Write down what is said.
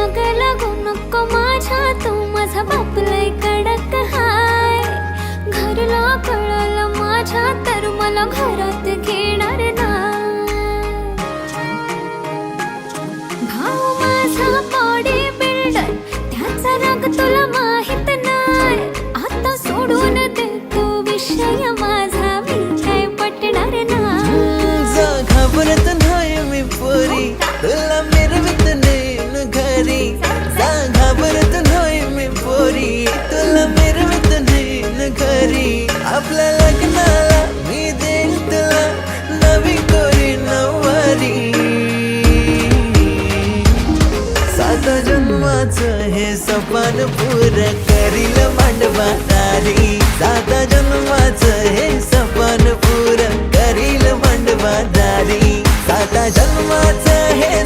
माग लागू नको माझ्या, तू माझा बाप लय कडक हाय. घरला कळलं माझ्या तर मला घरात घेणार नाही. भाऊ माझा बॉडी बिल्डर, त्याचा राग तुला माहित नाही. आता सोडून दे तो विषय माझा, मी काय पटणार नाही. घाबरत नाही मी पोरी, तुला मिरवित नेईन घरी. घाबरत नाही मी पोरी, तुला मिरवित नेईन घरी. आपल्या लग्नाला मी देईन तुला नवी कोरी नऊवारी. 7 जन्माचं हे सपन पूर करील मांडवादारी. 7 जन्माचं हे सपन पूर करील मांडवादारी. 7 जन्माचं हे